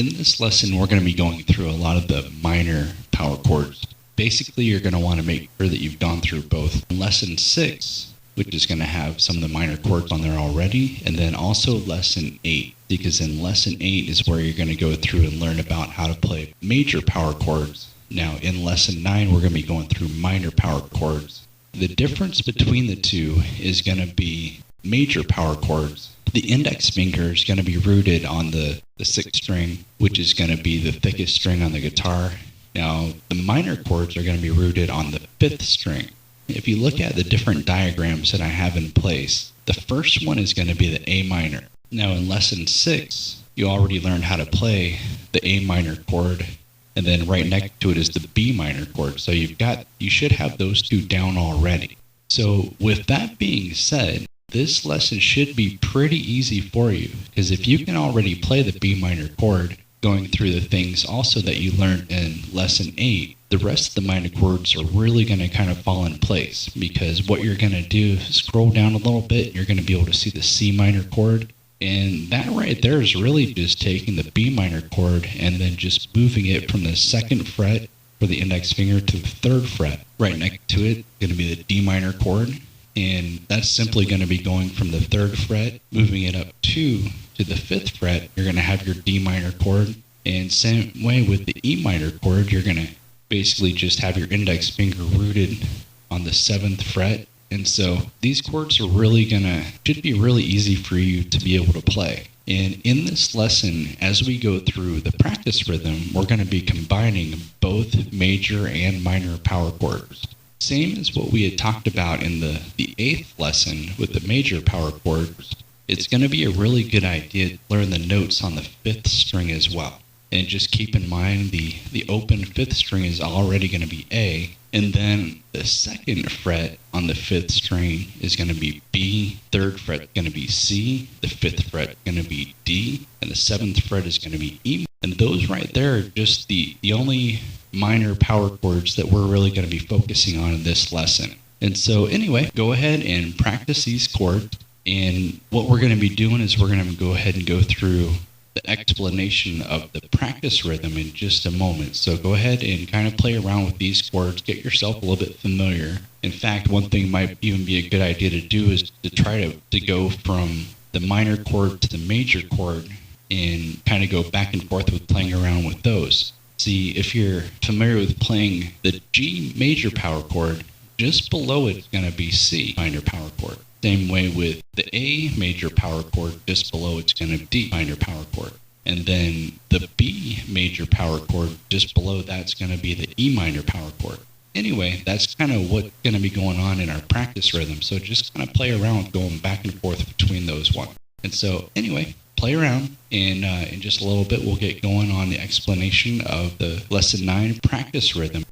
In this lesson, we're going to be going through a lot of the minor power chords. Basically, you're going to want to make sure that you've gone through both Lesson 6, which is going to have some of the minor chords on there already, and then also Lesson 8, because in Lesson 8 is where you're going to go through and learn about how to play major power chords. Now, in Lesson 9, we're going to be going through minor power chords. The difference between the two is going to be major power chords. The index finger is going to be rooted on the 6th string, which is going to be the thickest string on the guitar. Now, the minor chords are going to be rooted on the 5th string. If you look at the different diagrams that I have in place, the first one is going to be the A minor. Now, in Lesson 6, you already learned how to play the A minor chord, and then right next to it is the B minor chord. So you should have those two down already. So with that being said, this lesson should be pretty easy for you, because if you can already play the B minor chord, going through the things also that you learned in Lesson 8, the rest of the minor chords are really going to kind of fall in place, because what you're going to do is scroll down a little bit, you're going to be able to see the C minor chord, and that right there is really just taking the B minor chord and then just moving it from the 2nd fret for the index finger to the 3rd fret. Right next to it is going to be the D minor chord. And that's simply going to be going from the 3rd fret, moving it up to the 5th fret. You're going to have your D minor chord. And same way with the E minor chord, you're going to basically just have your index finger rooted on the 7th fret. And so these chords are should be really easy for you to be able to play. And in this lesson, as we go through the practice rhythm, we're going to be combining both major and minor power chords. Same as what we had talked about in the 8th lesson with the major power chords, it's going to be a really good idea to learn the notes on the 5th string as well. And just keep in mind the open 5th string is already going to be A, and then the 2nd fret on the 5th string is going to be B, 3rd fret is going to be C, the 5th fret is going to be D, and the 7th fret is going to be E. And those right there are just the only minor power chords that we're really going to be focusing on in this lesson. And so anyway, go ahead and practice these chords. And what we're going to be doing is we're going to go ahead and go through the explanation of the practice rhythm in just a moment. So go ahead and kind of play around with these chords, get yourself a little bit familiar. In fact, one thing might even be a good idea to do is to try to go from the minor chord to the major chord and kind of go back and forth with playing around with those. See, if you're familiar with playing the G major power chord, just below it is going to be C minor power chord. Same way with the A major power chord, just below it's going to be D minor power chord. And then the B major power chord, just below that's going to be the E minor power chord. Anyway, that's kind of what's going to be going on in our practice rhythm. So just kind of play around going back and forth between those ones. And so anyway, play around, and in just a little bit we'll get going on the explanation of the Lesson 9 practice rhythm.